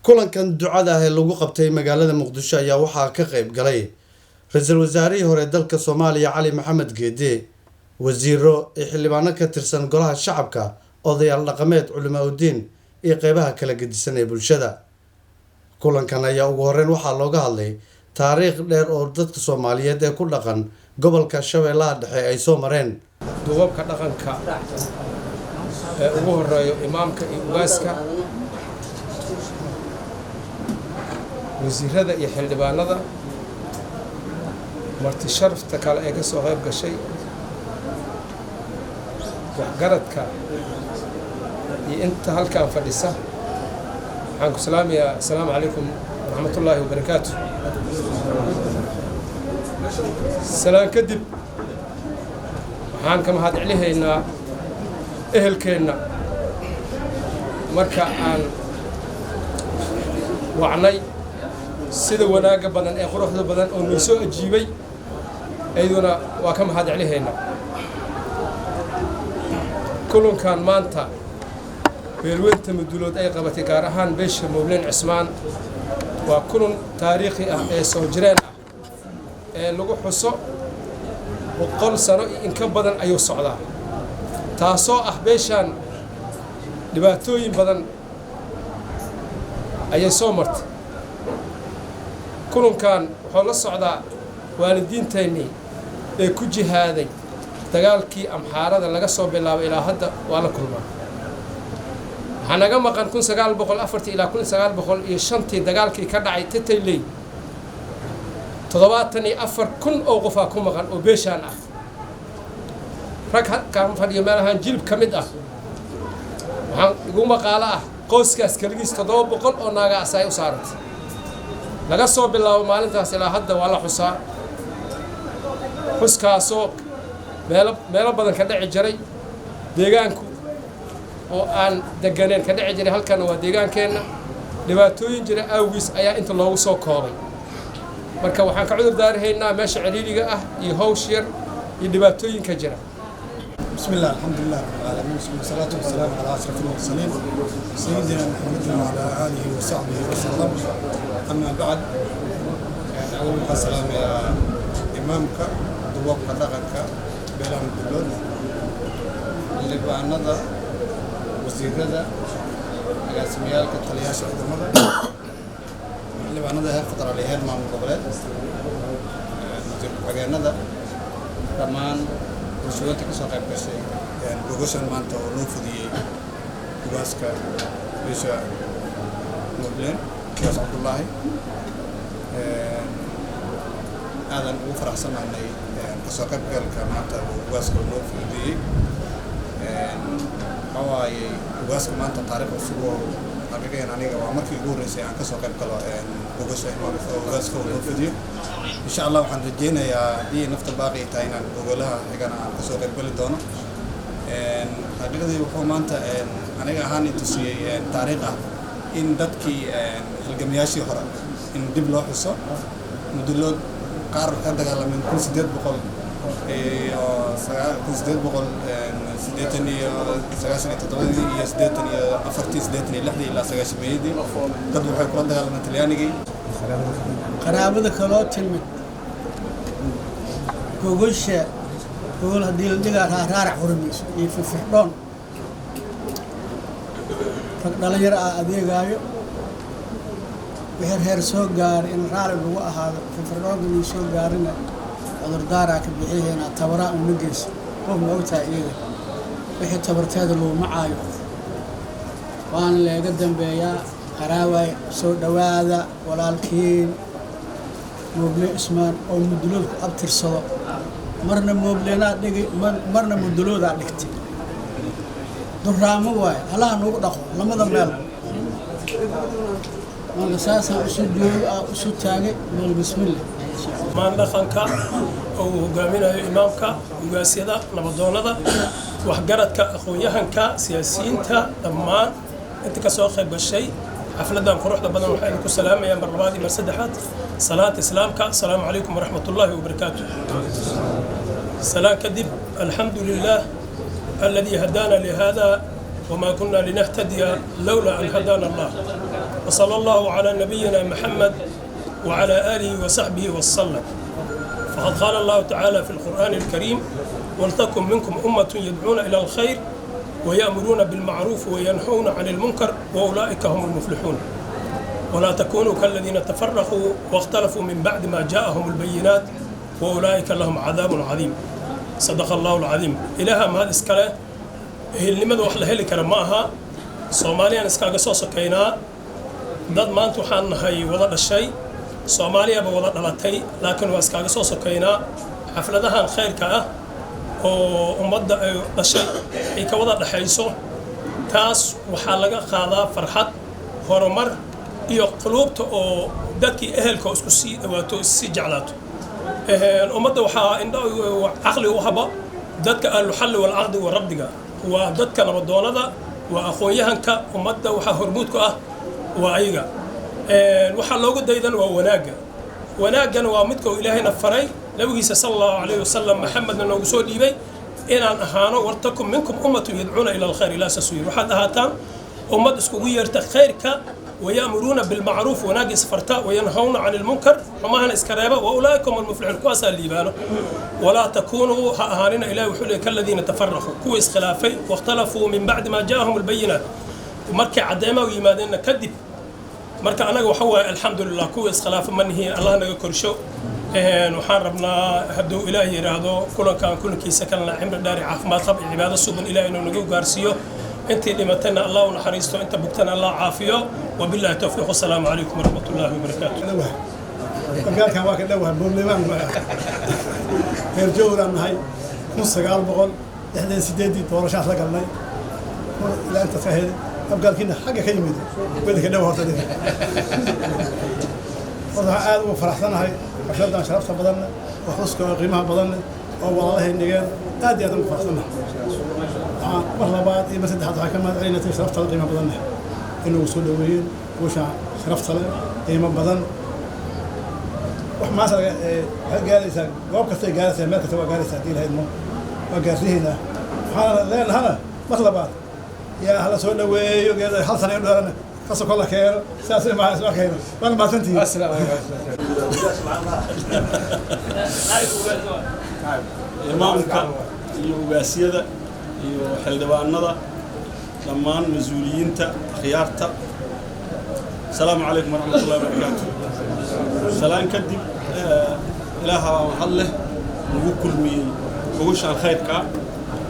kulankan ducada ah ee lagu qabtay magaalada Muqdisho ayaa waxaa ka qayb galay ra'iisul wasaarihii hore dalka Soomaaliya Cali Maxamed Geede, wasiiro iyo xildhibaano ka tirsan golaha shacabka, odayaal dhaqameed, culimo diin iyo qaybaha kala gedisan ee bulshada. Kulankan ayaa ugu horreyn waxaa looga hadlay taariikh dheer oo dadka Soomaaliyeed ee ku dhaqan gobolka Shabeellaha Dhexe ay soo mareen. duubabka dhaqanka ee ugu horeeyo imaamka iyo ugaaska, wasiirada iyo xildhibaanada, marti sharafta kale ee ka soo qayb gashay, waxgaradka iyo inta halkaan fadhisa. waxaan ku salaamayaa assalaamu calaykum waraxmatullaahi wabarakaatu. salaan kadib waxaan ka mahad celinaynaa ehelkeenna marka aan wacnay sida wanaagga badan ee quruxda badan oo noo soo ajiibay, ayaduna waa ka mahad celinaynaa. kulankan maanta beelweynta Mudulood ay qabatay gaar ahaan beesha Mowlana Cismaan waa kulan taariikhi ah ee soo jireen ah ee lagu xuso 100 sano in ka badan ayuu socdaa, taasoo ah beeshan dhibaatooyin badan ayay soo martay. kulankan wuxuu la socdaa waalidiinteennii ee ku jihaaday dagaalkii Amxaarada laga soo bilaabo ilaa hadda waa la kulmaa. waxaa naga maqan 1904 ilaa 1905 dagaalkii ka dhacay Tatayley 74,000 oo qof ku maqan oo beeshaan ah. rag halkaan fadhiyo meelahan jilib ka mid ah waxaan ugu maqaalo ah qoyskaas kaligiis 700 oo naaga asay u saartay. laga soo bilaabo maalintaas ilaa hadda waa la xusaa. xuskaasoo meelo badan ka dhici jiray deegaanku oo aan deganeen ka dhici jiray. halkan waa deegaankeenna, dhibaatooyin jira awgiis ayaa inta loogu soo koobay. marka waxaan ka cudur daarahaynaa meesha ciriiriga ah iyo hawsh yar iyo dhibaatooyinka jira. بسم الله الحمد لله رب العالمين والصلاة والسلام على أشرف المرسلين سيدنا محمد وعلى آله وصحبه وسلم. أما بعد أول السلام يا إمامك دوابك دغنك بلام الدلول اللي بعنده وزيرده أقسميالك التلياش عندنا اللي بعنده هاي خطر عليها مع المقابلات وزير حاجة كمان رسولتك صاحب كشيء يعني بقولشان ما أنت ولو فدي جواسك بيش مبلين كيس عبد الله هذا وفرح سنة إني كصاحب قال كمان أنت جواسك ولو فدي هواي جواسك ما أنت تعرف السبوع حقيقة يعني وعمرك يقول رئيسي عن كصاحب كلا بقولشان ما جواسك ولو فدي إن شاء الله waxaan rajeynayaa in nafta baaqi tahay inaan gogolaha xigana aan ka soo qayb gali doono. xaqiiqdii wuxuu maanta aniga ahaan i tusiyay taariikh ah in dadkii halgamayaashii hore in dib loo xuso. Mudulood qaar ka dagaalameen 1800 iyo 1800 سديتني سجاسني تطوعي يا سديتني أفرتي سديتني لحدي إلى سجاش ميدي قد وحي كرد على متلياني قرابة كلام تلمت كوجش كول هدي الدجار هارع حرميس في فحران فقدر يرى أبي جايو بحر سوق جار إن رال الوقت هذا في فحران من سوق جارنا أدر دارك بحيهنا تبراء ونجس هو موتى إيه بحي تبرت هذا لو معايو وأنا اللي قدم بيا قراوي سوق دواذا ولا الكين موبلي اسمان أو مدلول أبتر صلاة مرنا موبلينا دقي مرنا مدلول عليكتي درامو واي هلا نوقف لما ضمن من أساسا أسود تاجي من بسم الله ما ندخنك أو قامنا إمامك وقاسيدا نبضونا وحجرتك أخوياهنك سياسيين تا دمان أنت كسوق بالشيء حفلة قروح بدن وحينكم السلام يا مربادي مرسدحات صلاة إسلامك السلام عليكم ورحمة الله وبركاته سلام كذب الحمد لله الذي هدانا لهذا وما كنا لنهتدي لولا أن هدانا الله وصلى الله على نبينا محمد وعلى آله وصحبه وسلم فقد قال الله تعالى في القرآن الكريم ولتكن منكم أمة يدعون إلى الخير ويأمرون بالمعروف وينهون عن المنكر وأولئك هم المفلحون ولا تكونوا كالذين تفرقوا واختلفوا من بعد ما جاءهم البينات وأولئك لهم عذاب عظيم صدق الله العظيم إلها ما إسكاله اللي مدوا أحلى هلي كرماها صوماليا إسكاله صوص كينا ضد ما أنتو حان هاي وضع الشيء صوماليا بوضع دلتي لكن وإسكاله صوص كينا حفلتها خير كأه ومدة الشيء كوضع الحيسو تاس وحلقة خاضة فرحة هرمر iyo qulubta oo dadkii ehelka isku sii dhawaato si jeclaato ummadda waxa indho aqli u haba dadka ahlu xal wal aqd wa rabbiga waa dadka nabadoonada waa aqoonyahanka ummadda waxa hormuud ku ah waa ayaga waxa loogu daydan waa wanaagana waa midka ilaahayna faray nabigiisa sallallahu alayhi wasallam maxamedna noogu soo dhiibay inaan ahaano wartakum minkum ummatun yad'una ila alkhayr ila sasuir waxa ahaataan ummad isku yeerta khayrka ويأمرون بالمعروف وناقص فرتا وينهون عن المنكر وما هن اسكرابا وأولئك هم المفلحون كواسا الليبانو ولا تكونوا هانين إلهي وحولي كالذين تفرقوا كويس خلافي واختلفوا من بعد ما جاءهم البينات ومركع عديمة ويمادين كذب مركع أنا وحوى الحمد لله كويس خلاف من هي الله نذكر شو وحاربنا هدو إلهي رادو كل كيسة كان عمر داري عافمات طبع عبادة السبن إلهي نجو غارسيو أنت لمتنا الله ونحرسته أنت بكتنا الله عافيه وبالله التوفيق والسلام عليكم ورحمة الله وبركاته. قال كان واحد دوها بوليمان غير جورا هاي نص قال بقول إحدى سيدي تورشات لك الله لا أنت فاهم قال كنا حاجة كلمة بدك دوها تدري وضع عاد وفرحتنا هاي أشرنا شرفت بدلنا وخصك قيمها بدلنا والله النجار هذه هذا فرحتنا مرة بعد بس أنت حتى كمان علينا شرفت قيمة بدلنا إنه وصول دوين وشع شرفت له قيمة بدل وما صار جالسة وقف كثير جالسة ما كثير جالسة دي هاي المو وجالسينه هذا لين هذا مطلبات يا هلا سوى دوي وجالس حل سنة يقول خصك الله خير ساسر مع اسمه خير ما تنتهي السلام عليكم إمامك يوجاسيدا يحلدواننا لمان مسؤولينتا خيارتا السلام عليكم ورحمة الله وبركاته سلام كدب إلها وحله نقول مي وش عن خيرك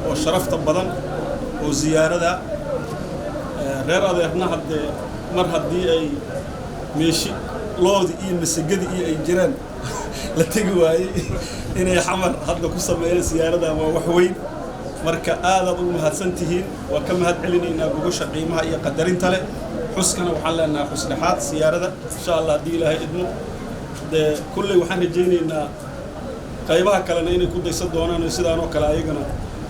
وشرفت بدن وزيارة غير هذا إحنا حد مرة دي أي ماشي لود إيه مسجد إيه أي جيران لا تجوا إن حمر هذا قصة من زيارة ما وحوين marka aad u mahadsantihiin waa ka mahad celinayna gogosha qiimaha iyo qadarinta leh xuskana waxaan leenahay xusnaxaad siyaarada insha Allah hadii Ilaahay idmo kulli waxaan rajaynaynaa qaybaha kalena inay ku daysan doonaan sidaan oo kale ayagana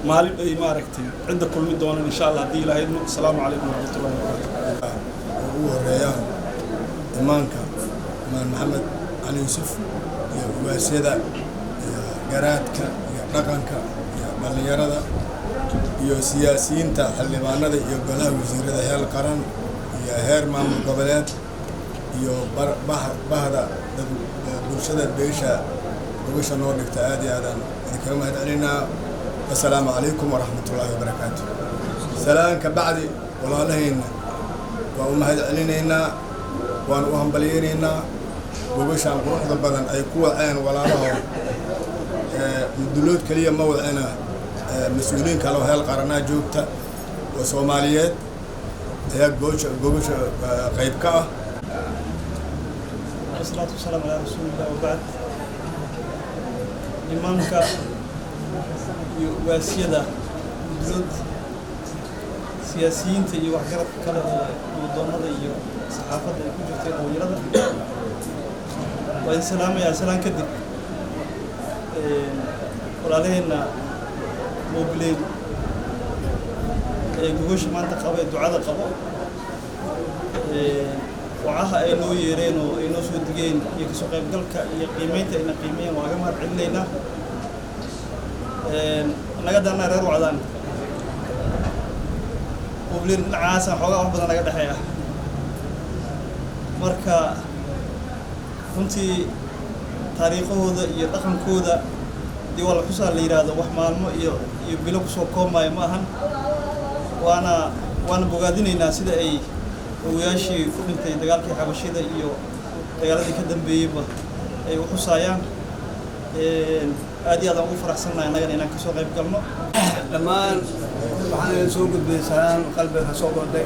maalin ay maaragtay cid kulmi doonaan insha Allah hadii Ilaahay idmo assalaamu calaykum wa rahmatullahi wa barakatuh ugu horeeyaan imaanka imaan Maxamed Ali Yusuf iyo ugaasiyada garaadka iyo dhaqanka dhalinyarada iyo siyaasiyiinta xildhibaanada iyo golaha wasiirada heer qaran iyo heer maamul goboleed iyo bahda bulshada beesha gobasha noo dhigta aad iyo aadaan idinkaga mahad celinaa. assalaamu calaykum waraxmatullaahi wabarakaatu. salaan ka bacdi walaalahayna waa u mahad celinaynaa, waan u hambalyaynaynaa gobashaan quruxda badan ay ku waceen walaalahood mudulood keliya ma wacena mas-uuliyiin kale oo heel qaranaa joogta oo Soomaaliyeed ayaa gobasha qayb ka ah. والصلاة والسلام على رسول الله وبعد. إمامك وسيادة مدلود سياسيين تيجي وحكرت كلا وضمنا ذي صحافة كوجتين ويرد وإن سلام يا سلام كذب ولا لهنا موبلين جوش ما أنت قبل دعاء قبل وعها إنه يرينه إنه سودجين يكسو قيب قلك يقيميته إن قيمية وعجمها علينا نقدر أنا رير وعدان وبلين عاسى حوجا وحبنا نقدر حياة مركا كنتي تاريخه هذا يرقم كودا دي والله حصل اللي يراده وحمال ما يبلغ سوكم ما يماهن وأنا بقادين الناس ده أي وياشي كنت دجالك حبشي ده دجالك كدم بيبا أي وحصايا أدي هذا مفرح سنة أنا جاني نكسو غيب قلنا لما وحنا نسوق بسلام قلبك سوق ده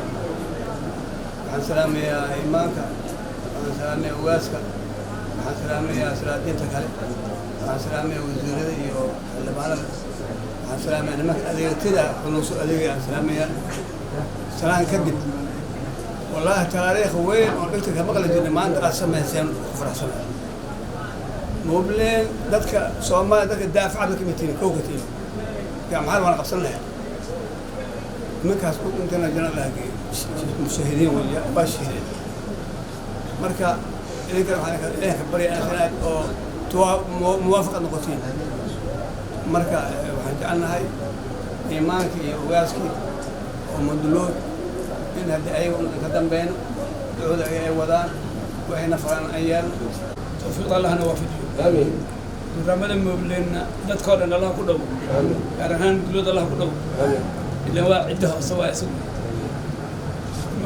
عن سلام يا إيمانك عن سلام يا واسك عن سلام يا سلاتين تكالي عن سلام يا وزيرة اللي بعرف عن سلام يا نمك أدي كده خلص أدي عن سلام يا سلام كبد والله تاريخ وين وقلت لك بقى لجنة ما عندك أسمى إنسان فرح سنة موبلين ذاتك سوما ذاتك الدافع ذاتك متين كوكتين كم حال وانا قصرنا من كاس كنت أنا جنا لاقي مشاهدين ولا باشهدين مركا إذا كان عليك إيه خبري أنا أو موافقة نقطين مركا وحنا هاي إيمانك وياسكي ومدلول إن هذا أيوة قدام بينه يعود أي ودان وإحنا فران أيام توفيق الله نوافق. آمين. رمضان مبلين نذكر أن الله كله. آمين. كرهان جلود الله كله. آمين. اللي هو عدها سواء سوء.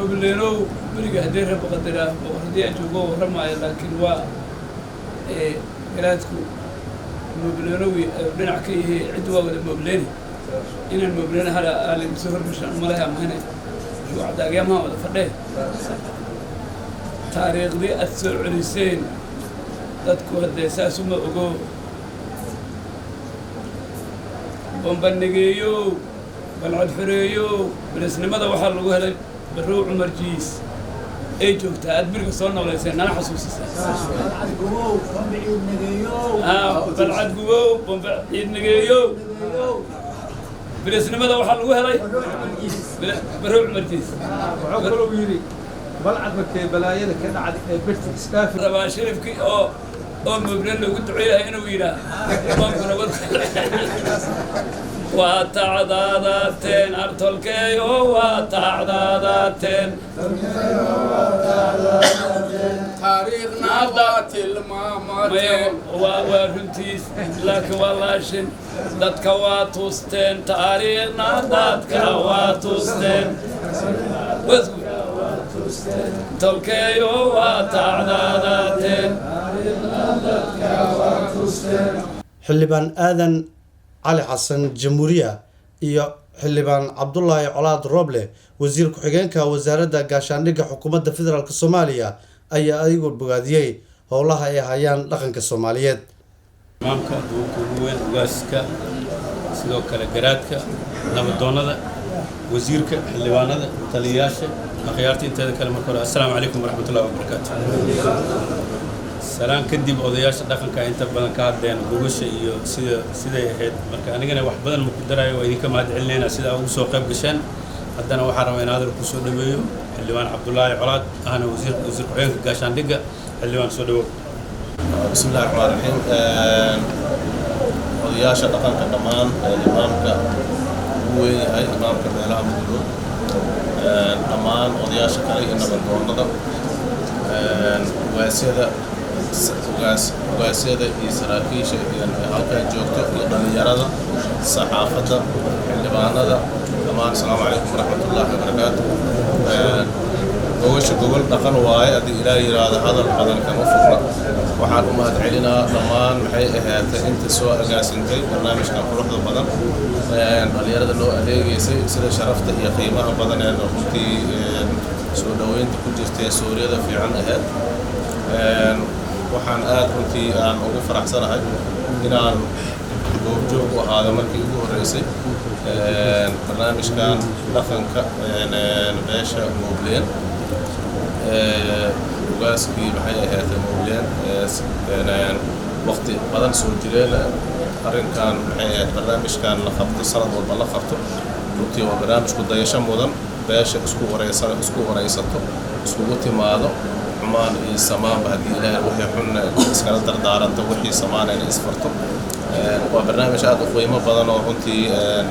مبلينه بريء هديره بقدره وهدي أجوبه ورمى لكن هو قراتكم مبلينه بنعكيه عدوه ولا مبلين. إن المبلين هذا اللي بسهر مشان ملاها مهنة. شو عدا أيامها ولا فديه تاريخ دي أثر عليسين تذكر هذا أساس ما أقول بنبنيجيو بنعد فريو بالسنة ماذا وحال لقوه هذا بالروع مرجيس أي جوك تأدبر قصورنا ولا يصير أنا حسوس بلعد قوو بنبعيد نجيو بلعد قوو بنبعيد نجيو بالسنة ماذا وحال لقوه هذا بالروع مرجيس وعقلوا يري بلعت مكي بلايين كذا عاد بيرتك ستاف ربا شريف كي أو مبنى اللي قلت عيها هنا وينا ما كنا قلت وتعدادتين أرتلكي وتعدادتين تاريخنا باطل ما وفهمتيس لك والله شن دتك واتوستين تاريخنا دتك واتوستين تلكي وتعدادتين xildhibaan aadan cali xasan jamhuuriya iyo xildhibaan cabdulaahi colaad rooble wasiir ku-xigeenka wasaaradda gaashaandhigga xukuumadda federaalk soomaaliya ayaa adigu bogaadiyey howlaha ay hayaan dhaqanka Soomaaliyeed. imaamka duubka weyn ugaaska sidoo kale garaadka nabadoonada wasiirka xildhibaanada taliyayaasha akhyaarta inteeda kale marka hore assalaamu calaykum waraxmatullaahi wabarakaatuh. salaan kadib odayaasha dhaqanka inta badan ka hadleen gogosha iyo siday ahayd marka anigana wax badan ma ku darayo waa idinka mahad celinaynaa sida ugu soo qayb gasheen haddana waxaan rabaa in hadal ku soo dhaweeyo xildhibaan cabdulaahi colaad ahna wasiir ku-xigeenka gaashaandhigga xildhibaan soo dhawow. bismillahi raxmaani raxiim odayaasha dhaqanka dhammaan imaamka ugu weyn yahay imaamka beelaha Mudullood dhammaan odayaasha kale iyo nabadoonnada ugaasyada iyo saraakiisha halkan joogta iyo dhalinyarada saxaafadda xildhibaanada dhammaan asalaamu calaykum waraxmatullaahi wabarakaatu gogosha gogol dhaqan waaye haddii ilaahay yidhaahdo hadal badan kama furna waxaan u mahadcelinaa dhammaan maxay ahaatay inta soo agaasintay barnaamijkan quruxda badan dhalinyarada loo adeegaysay sida sharafta iyo qiimaha badan ee runtii soo dhoweynta ku jirtay suuriyada fiican ahayd waxaan aad runtii aan ugu faraxsanahay inaan goobjoog u ahaado markii ugu horreysay barnaamijkan dhaqanka beesha Moobleen ugaaskii maxay ahaatay Moobleen waqti badan soo jireen arrinkan maxay ahayd barnaamijkan la qabto sanad walba la qabto runtii waa barnaamijku dayasho mudan beesha isku wareysato iskugu timaado xumaan iyo samaanba haddii ilaahay wixii xunna iskala dardaaranto wixii samaanayna isfarto waa barnaamij aad u qiimo badan oo runtii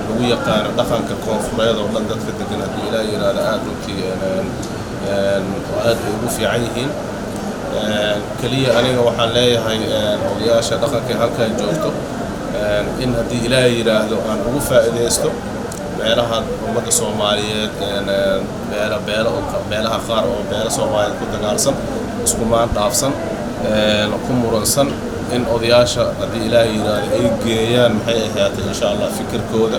lagu yaqaano dhaqanka koonfureed oo dhan dadka degan haddii ilaahay yidhaahdo aad runtii aad bay ugu fiican yihiin keliya aniga waxaan leeyahay odayaasha dhaqanka halkan joogto in haddii ilaahay yidhaahdo aan ugu faa'iidaysto beelaha ummadda Soomaaliyeed beelaha qaar oo beela Soomaaliyeed ku dagaalsan isku maan dhaafsan ku muransan in odayaasha haddii ilaahay yidhaahdo ay geeyaan maxay ahaatay insha Allah fikirkooda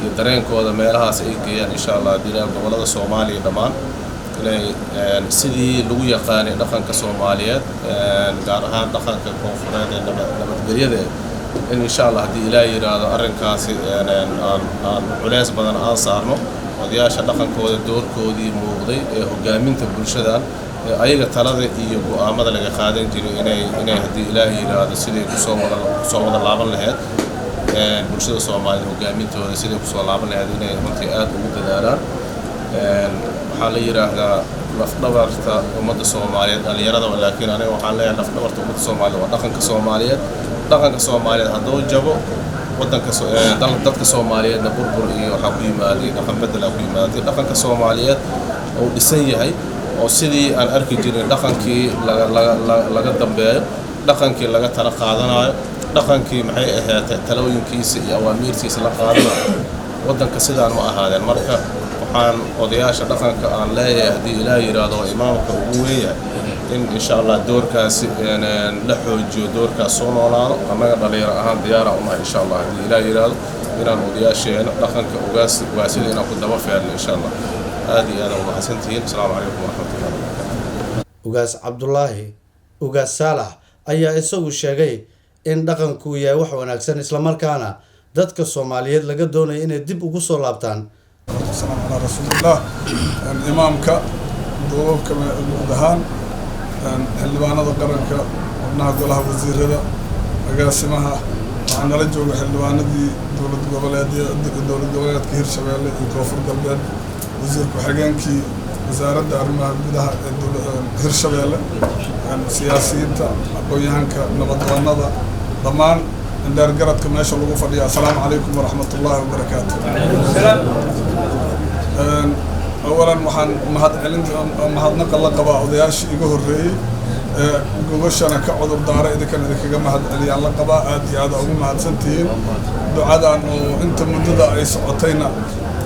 iyo dareenkooda meelahaas ay geeyaan insha Allah haddii ilaahay gobolada Soomaaliya dhammaan inay sidii lagu yaqaanay dhaqanka Soomaaliyeed gaar ahaan dhaqanka koonfureed ee nabadgelyada in insha Allah haddii ilaahay yidhaahdo arrinkaasi aan culays badan aan saarno odayaasha dhaqankooda doorkoodii muuqday ee hogaaminta bulshadan ayaga talada iyo go'aamada laga qaadan jiray inay haddii ilaahay yidhaahdo sidii kusoo wada laaban lahayd bulshada Soomaaliyeed hogaamintooda sidii kusoo laaban lahayd inay runtii aad ugu dadaalaan waxaa la yidhaahdaa lafdhabarta ummadda Soomaaliyeed dhalinyarada laakiin aniga waxaan leeyahay lafdhabarta ummadda Soomaaliyeed waa dhaqanka Soomaaliyeed hadduu jabo dadka Soomaaliyeedna burbur iyo waxaa ku yimaaday dhaqan bedela ku yimaaday dhaqanka Soomaaliyeed oo dhisan yahay oo sidii aan arki jiray dhaqankii laga dambeeyo dhaqankii laga tala qaadanayo dhaqankii maxay ahaatay talooyinkiisa iyo awaamiirtiisa la qaadanayo waddanka sidaan ma ahaadeen marka waxaan odayaasha dhaqanka aan leeyahay haddii ilaahay yidhaahdo imaamka ugu weyn yahay in insha Allah doorkaasi la xoojiyo doorkaas soo noolaano annaga dhalinyaro ahaan diyaara u nahay insha Allah haddii ilaahay yidhaahdo inaan odayaasheena dhaqanka ugaasida inaan ku daba feelno insha Allah aad iyo aad u mahadsantihiin asalaamu calaykum waraxmatullahi wabarakaatu ugaas Cabdullaahi ugaas Saalax ayaa isagu sheegay in dhaqanku yahay wax wanaagsan isla markaana dadka Soomaaliyeed laga doonayo inay dib ugu soo laabtaan السلام على رسول الله إمامك دوبك مدهان حلوانة قرنك ابنها قولها وزير هذا أقاسمها وعنا رجوع حلوانة دي دولة قبلات كهير شبالي كوفر قلبان وزير كحقانكي وزارة دارمها بدها كهير شبالي سياسيين أقويهانك نبضوانا ضمان دار قرد كما يشاء الله فضيا السلام عليكم ورحمة الله وبركاته أولا محد نقل لقبا أضياش إيقه الرئي قوشنا كعضو الدارة إذا كان إذا كان محد علي على لقبا آدي هذا أو محد سنتين دعاء أنه أنت مدد أي سعطينا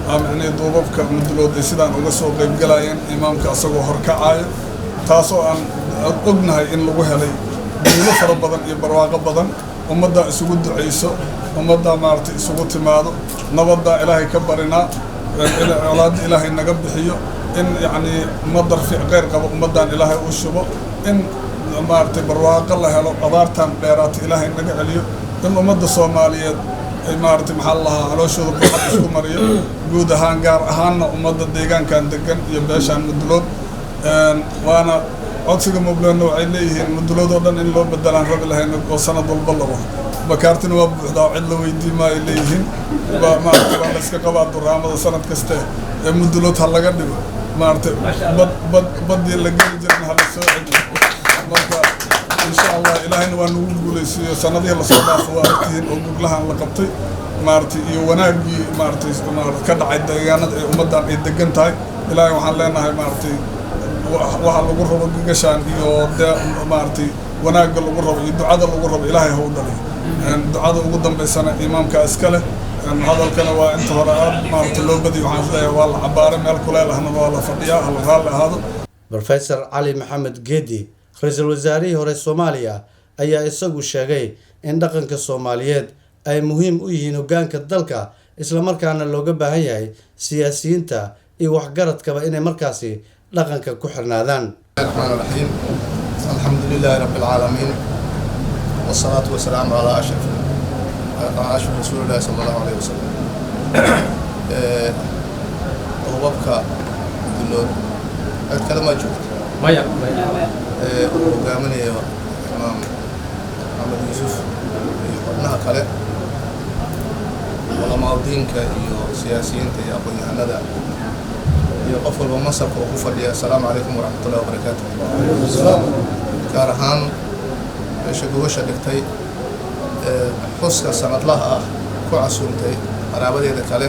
أمعني دوبك مدلود إسدان وقصوا قيب قلاين إمامك أصغو هركعاي تاسو أن أقنها إن لغوها لي دولة فربضا إبرواق بضا ummadda isugu duceyso ummadda maartay isugu timaado nabadda ilaahay ka barina colaad ilaahay naga bixiyo in yaani madar fi qeyr qabo ummadan ilaahay u shubo in maartay barwaaqo la helo abaartan dheeraat ilaahay naga celiyo in ummadda Soomaaliyeed ay maartay maxaa lahaa calooshooda buuxad isku mariyo guud ahaan gaar ahaanna ummadda deegaankan degan iyo beeshan Mudullood waana codsiga Moobleen waxay leeyihiin Mudullood oo dhan in loo bedelaan rab ilaahayna oo sanad walba la wado bakaartina waa buuxdaa cid la weydiin ma ay leeyihiin maartay waa la iska qabaa duraamada sanad kasta ee Mudullood ha laga dhigo maartay badii la geli jiray ha la soo celiyo marka insha Allah ilaahayna waa nagu guuleysiyo sanadii la soo dhaafo waa arkiin oo guglahan la qabtay maaragtay iyo wanaagii maaragtay ka dhacay deegaanada ee ummaddan ay degan tahay ilaahay waxaan leenahay maaragtay waxa lagu rabo gashaan iyo maaragtay wanaagga lagu rabo iyo ducada lagu rabo ilaahay ha u dhaliyo ducada ugu dambaysana imaamka iska leh hadalkana waa inta hore aad maaragtay loo badiyo waxaan isleeyahay waa la cabaaray meel kuleel ahna waa la fadhiyaa hala raalli ahaado Professor Cali Maxamed Geedi ra'iisul wasaarihii hore Soomaaliya ayaa isagu sheegay in dhaqanka Soomaaliyeed ay muhiim u yihiin hoggaanka dalka isla markaana looga baahan yahay siyaasiyiinta iyo waxgaradkaba inay markaasi dhaqanka ku xirnaadaan. Bismillahirrahmanirrahiim. Alhamdulillahi rabbil alamin. Wassalatu wassalamu ala ashraf Rasulillah sallallahu alayhi wasallam. Qodobka dulood cid kale ma joogto. maya hogaaminaya imaam Maxamed Yuusuf iyo xubnaha kale culamaa diinka iyo siyaasiyiinta iyo aqoon-yahanada iyo qof walba masabka uu ku fadhiya. Assalaamu calaykum waraxmatullahi wabarakaatuh. gaar ahaan meesha gogosha dhigtay xuska sanadlaha ah ku casuuntay qaraabadeeda kale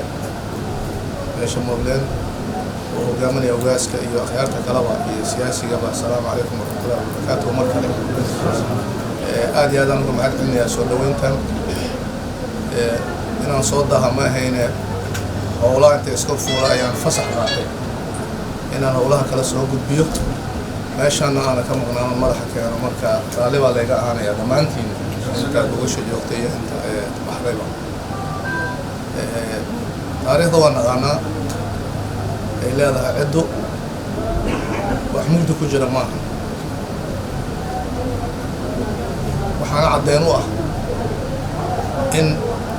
meesha Moobleen oo hogaaminaya ugaaska iyo akhyaarta kaleba iyo siyaasigaba. Assalaamu calaykum waraxmatullahi wabarakaatuh. mar kale aad iyo aad aan uga mahad celinayaa soo dhaweyntan inaan soo daha ma ahayne howlaha inta iska fuula ayaan fasax qaatay inaan howlaha kala soo gudbiyo meeshaana aana ka maqnaan madaxa keeno marka raalli baa layga ahaanayaa dhammaantiin intaa gogosha joogtay iyo inta baxdayba. taariikhda waa naqaanaa ay leedahay ciddu wax mugdi ku jira maaha. waxaana caddeen u ah in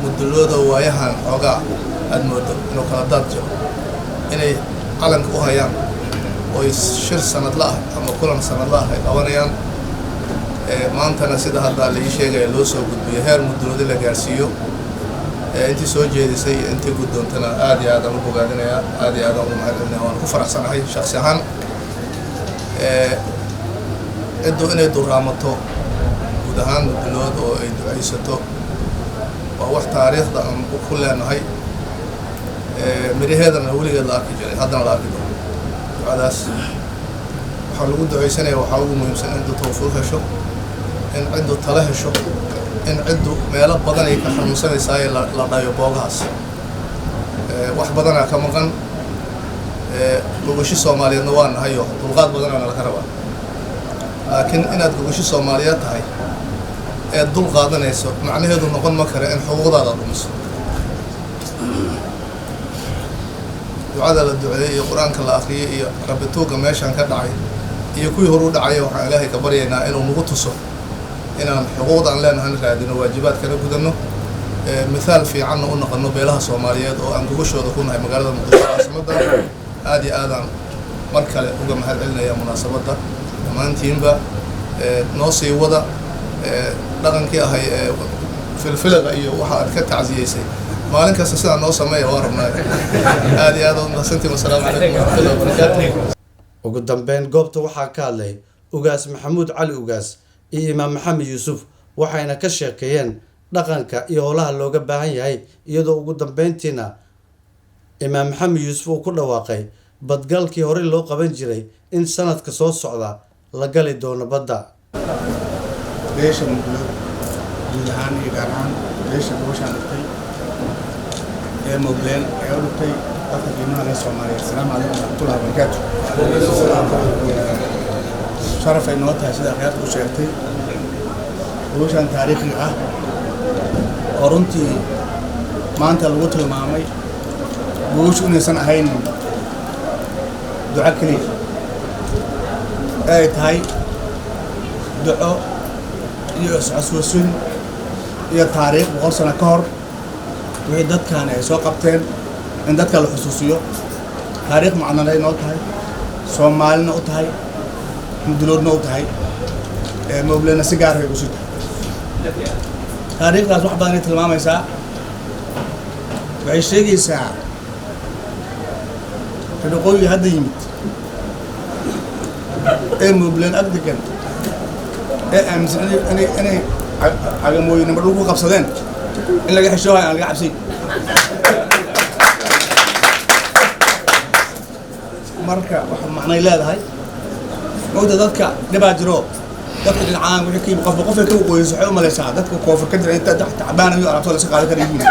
mudulooda waayahan xoogaa aad moodo inuu kala daad jiro inay calanka u hayaan oo shir sanadla ah ama kulan sanadla ah ay qabanayaan. maantana sida hadda la ii sheegaya loo soo gudbiyo heer muduloodi la gaarsiiyo intii soo jeedisay iyo intii guddoontana aad iyo aad aan u bogaadinayaa aad iyo aad aan ugu mahadcelinayaa waan ku faraxsanahay shakhsi ahaan. ciddu inay duraamato guud ahaan mudulood oo ay ducaysato waa wax taariikhda aan ku leenahay miraheedana weligeed la arki jiray haddana la arki doono. ducadaas waxaa lagu ducaysanaya waxaa ugu muhiimsan in ciddu tawfiiq hesho in ciddu tala hesho in ciddu meelo badan ay ka xanuunsanaysaa ee la dhayo boogahaas. wax badanaa ka maqan gogoshi Soomaaliyeedna waa nahay oo dulqaad badanaana laga rabaa. laakiin inaad gogoshi Soomaaliyeed tahay ee dul qaadanayso macnaheedu noqon ma kara in xuquuqdaada dhumiso. ducada la duceeyey iyo qur-aanka la akhriyey iyo rabituuga meeshaan ka dhacay iyo kuwii hor u dhacaya waxaan ilaahay ka baryaynaa inuu nagu tuso inaan xuquuqdaan leenahan raadino waajibaadkana gudanno mithaal fiicanna u noqono beelaha Soomaaliyeed oo aan gogoshooda ku nahay magaalada Muqdisho caasimadda. aad iyo aadaan mar kale uga mahad celinayaa munaasabadda dhammaantiinba noo sii wada dhaqankii ahay filfilaqa iyo waxa aad ka tacsiyeysay maalin kasta sidaa noo sameeya waa rabnaa. aad iyo aad u mahadsantiin. wassalaamu calaykum waraxmatullahi wabarakaatuh. ugu dambeyn goobta waxaa ka hadlay ugaas Maxamuud Cali Ugaas iyo imaam Maxamed Yuusuf waxayna ka sheekeeyeen dhaqanka iyo howlaha looga baahan yahay iyadoo ugu dambeyntiina imaam Maxamed Yuusuf uu ku dhawaaqay badgalkii hore loo qaban jiray in sanadka soo socda la gali doono badda. beesha mudulood guud ahaan iyo gaar ahaan beesha gogoshaan dhigtay ee Moobleen ee u dhigtay dadka qiimaha leh Soomaaliyeed. assalaamu calaykum waraxmatullahi wabarakaatuh. sharaf ay noo tahay sida akhyaarta u sheegtay gogoshaan taariikhiga ah oo runtii maanta lagu tilmaamay gogoshu inaysan ahayn duco keliya ay tahay duco iyo isxasuusin iyo taariikh 100 sano ka hor wixii dadkan ay soo qabteen in dadka la xusuusiyo. taariikh macnalay noo tahay Soomaalina u tahay muduloodna u tahay Moobleena si gaar ah ugu sii taariikhdaas wax badan ay tilmaamaysaa. waxay sheegaysaa fidqooyi hadda yimid ee Moobleen ag degan ee aaminsan inay cagamooyinimo dhul ku qabsadeen in laga xishoohayo aan laga cabsay marka waxa macnay leedahay mawda dadka dhibaa jiro dadka dhinacaan wixii qofka ka qoyso waxay u malaysaa dadka koofar ka jira inta tacbaan iyo arabto la shaqaale ka dhigay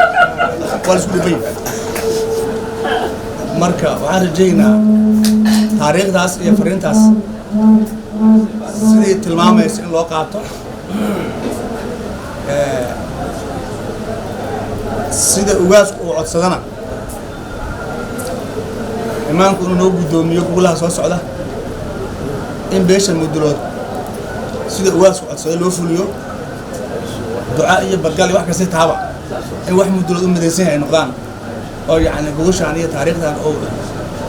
wala isku dhibay marka waxaan rajaynaa taariikhdaas iyo fariintaas sidii tilmaamaysa in loo qaato sida ugaasku uu codsadana imaanku inuu noo guddoomiyo golaha soo socda in beesha mudulood sida ugaasku codsada loo fuliyo duca iyo bargal iyo wax kasta taaba in wax mudulood u midaysan ay noqdaan oo yacni gogoshaan iyo taariikhdan oo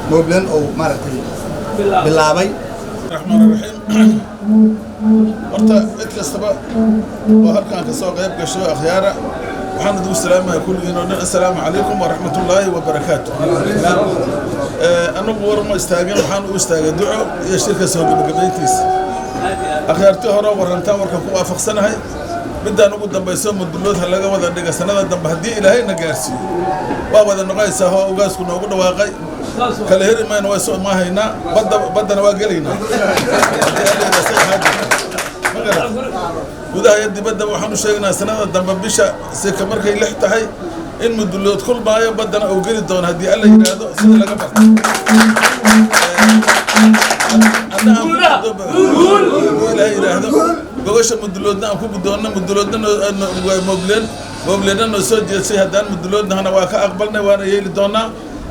mooblan oo maaragtay bilaabay الرحمن الرحيم horta cid kastaba oo halkan ka soo qayb gasho akhyaara waxaan ugu salaamahay kulligiin oo dhan assalaamu calaykum wa rahmatullaahi wa barakaatuh anagu warma istaagin waxaan u istaagay duco iyo shirka soo gabagabayntiisa akhyaartii hore warantaan warka ku waafaqsanahay midaan ugu dambayso mudulood ha laga wada dhiga sanada dambe haddii ilaahayna gaarsiiyo waa wada noqonaysaa oo ugaasku noogu dhawaaqay kala heri mayno way soo maahaynaa baddana waa gelaynaa gudaha iyo dibadda waxaan u sheegnaa sanada dambe bisha sika markay 6 tahay in mudulood kulmaayo baddana uu geli doono haddii alla yidhaahdo sida laga barto ilaahay yidhaahdo gogosha muduloodna aan ku guddoonno muduloodna moobleedna noo soo jeedsay haddaan muduloodnahana waa ka aqbalnay waana yeeli doonaa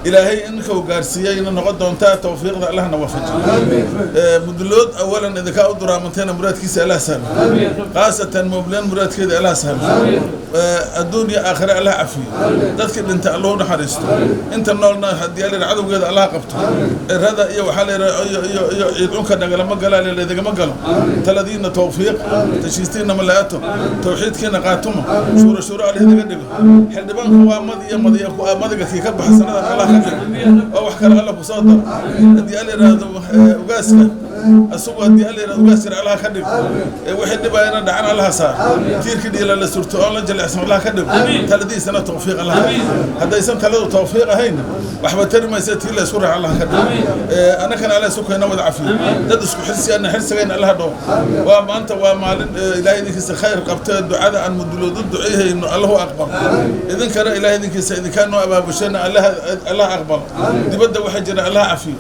إلهي إنك وقارسية إن نقدم تا توفيق الله نوفج مدلود أولا إذا كأو درامتنا مراد كيس الله سهل خاصة مبلين مراد كذا الله سهل الدنيا آخرة الله عفي تذكر أنت الله نحرسته أنت نولنا هدي على العدو كذا الله قبته هذا يو حال يدعوك نقل ما قال اللي ذا ما قالوا ثلاثين توفيق تشيستين ملاته توحيد كنا قاتم شورى عليه ذا قدر حد بانك ماضي كي كبح سنة الله أو حكر الله بصادر هدي على وقاسنا السوق هدي على وقاسنا الله خدم واحد بينا دعنا الله صار كثير كده إلى السورة الله جل اسم الله خدم ثلاثين سنة توفيق الله هذا يسمى ثلاثة توفيق هين وحبة ترمى يسات إلى سورة الله خدم أنا كان على سوق هنا وضعفي تدرس حسي أنا حرس جين الله دو وما أنت وما إلهي ذيك الخير قبت الدعاء عن مدلود الدعاء إنه الله أكبر إذا كان إلهي ذيك إذا كانوا أبا بشنا الله أكبر دي بدأ وحجنا الله عفي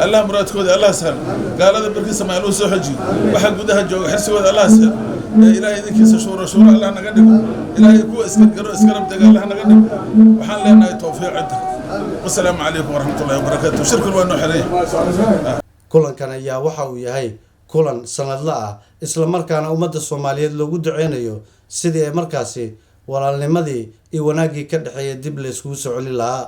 الله مراد كود الله سهل قال هذا بركيس ما يلوس حجي وحق بدها جو حرس ود الله سهل إلهي ذيك شورى الله نقدم إلهي كو اسكرم تقال الله نقدم وحال لنا توفيق عندك والسلام عليكم ورحمة الله وبركاته شرك وانو حريه kulankan ayaa waxa uu yahay kulan sanadla ah isla markaana ummadda Soomaaliyeed loogu duceynayo sidii ay markaasi walaalnimadii iyo wanaagii ka dhaxeeyay dib la isku soo celin lahaa